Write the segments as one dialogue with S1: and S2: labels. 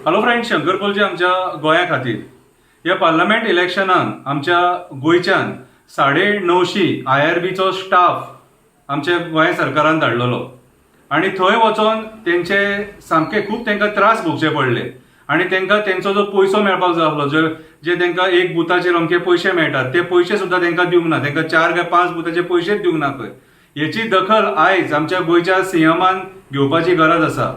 S1: Hello friends, Shankar कोलजे आमच्या गोंया खातीर ह्या पार्लमेंट इलेक्शनान आमच्या गोंयच्यान 950 IRBचो स्टाफ आमच्या गोंय सरकारान धाडलेलो आणि थंय वचोन तेंचे सामके खूब तांकां त्रास भोगचे पडले आणि तांकां तेंचो जो पयसो मेळपाक जाय आसलो जे तांकां एक बुथाचेर अमके पयशे मेळटात ते पयशे सुद्दां तांकां दिवंक ना, तांकां 4 काय 5 बुथाचे पयशेच दिवंक ना खंय. हेची दखल आयज आमच्या गोंयच्या CMान घेवपाची गरज आसा.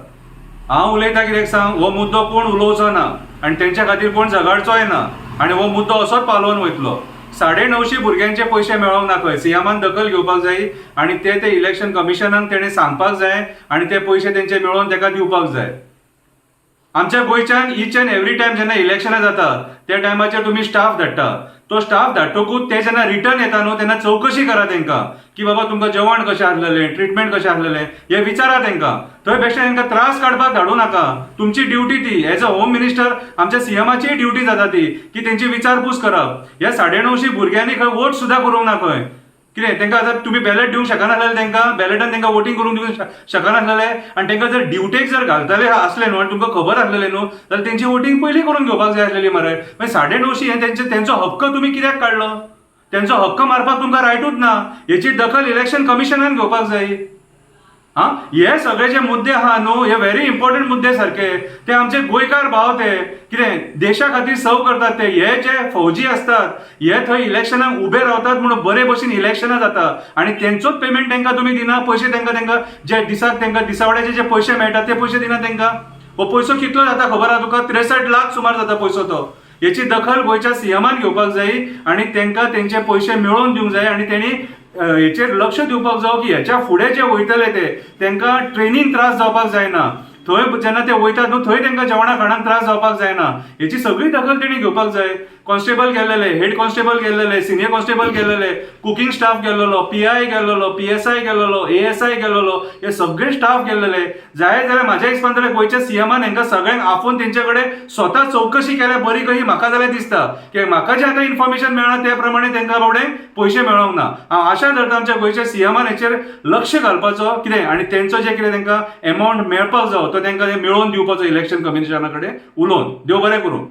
S1: हांव उलयतां कित्याक सांग, हो मुद्दो कोण उलोवचो ना आनी तेंच्या खातीर कोण झगडचोय ना आनी हो मुद्दो असोच पालोवन वयतलो. 950 भुरग्यांचे पयशे मेळोंक ना खंय. CMान दखल घेवपाक जाय आनी ते इलेक्शन कमिशनाक तेणें सांगपाक जाय आनी ते पयशे तेंचे मेळोवन ताका दिवपाक जाय. आमच्या गोंयच्यान ईच एंड एवरी टायम जेन्ना इलेक्शनां जाता त्या टायमाचेर तुमी स्टाफ धाडटा. तो स्टाफ धाडटकूच ते जेन्ना रिटर्न येता न्हू तेन्ना चवकशी करा तेंकां की बाबा तुमकां जेवण कशें आसलेलें, ट्रिटमेंट कशें आसलेलें हे विचारा तेंकां. थंय बेश्टें तांकां त्रास काडपाक धाडू नाका. तुमची ड्युटी ती एज अ होम मिनिस्टर आमच्या CMाची ड्युटी जाता ती की तेंची विचारपूस करप. ह्या 950 भुरग्यांनी खंय वोट सुद्दां करूंक ना खंय. कितें तांकां आतां तुमी बॅलेट दिवंक शकनासलेले, तांकां बॅलेटान तांकां वोटींग करूंक दिवंक शकनासलेले आनी तांकां जर ड्युटेक जर घालतले आसले न्हू आनी तुमकां खबर आसलेलें न्हू जाल्यार तेंची वोटींग पयलीं करून घेवपाक जाय आसलेली मरे. मागीर 950 हे तेंचो हक्क तुमी कित्याक काडलो? तेंचो हक्क मारपाक तुमकां रायटूच ना. हेची दखल इलेक्शन कमिशनान घेवपाक जाय. हे सगळे जे मुद्दे आहा न्हू हे व्हेरी इम्पॉर्टंट मुद्दे सारखे. ते आमचे गोंयकार भाव ते कितें देशा खातीर सर्व करतात. ते हे जे फौजी असतात हे थंय इलेक्शनाक उबे रावतात म्हणून बरे भशेन इलेक्शनां जाता आनी तेंचोच पेमेंट तांकां तुमी दिना. पयशे तांकां जे दिसाक तांकां दिसावड्याचे जे पयशे मेळटात ते पयशे दिना तांकां. हो पयसो कितलो जाता खबर आहा तुका? 63 लाख सुमार जाता पयसो तो. हेची दखल गोंयच्या CMान घेवपाक जाय आनी तांकां तेंचे पयशे मेळोवन दिवंक जाय आनी तेणी हेचेर लक्ष दिवपाक जाय की हेच्या फुडें जे वयतले ते तांकां ट्रेनीन त्रास जावपाक जायना. थंय जेन्ना ते वयतात न्हू थंय तांकां जेवणा खाणाक त्रास जावपाक जायना. हेची सगळी दखल तेणी घेवपाक जाय. कॉन्स्टेबल गेल्लेले, हेड कॉन्स्टेबल गेल्लेले, सिनियर कॉन्स्टेबल गेल्लेले, कुकिंग स्टाफ गेल्लो, PI गेल्लो, PSI गेल्लो, ASI गेल्लो, हे सगळे स्टाफ गेल्लेले. जाय जाल्यार म्हाज्या हिसपान गोंयच्या CMान हांकां सगळ्यांक आफोवन तेंचे कडेन स्वता चवकशी केल्या बरी कशी म्हाका जाल्यार दिसता की म्हाका जें आतां इन्फॉर्मेशन मेळ्ळां त्या प्रमाणे तांकां बाबडें पयशे मेळोंक ना. हांव आशा धरता आमच्या गोंयच्या CMान हेचेर लक्ष घालपाचो कितें आनी तेंचो जे कितें तांकां एमावंट मेळपाक जाय तो तांकां मेळोवन दिवपाचो इलेक्शन कमिशना कडेन उलोवन. देव बरें करूं.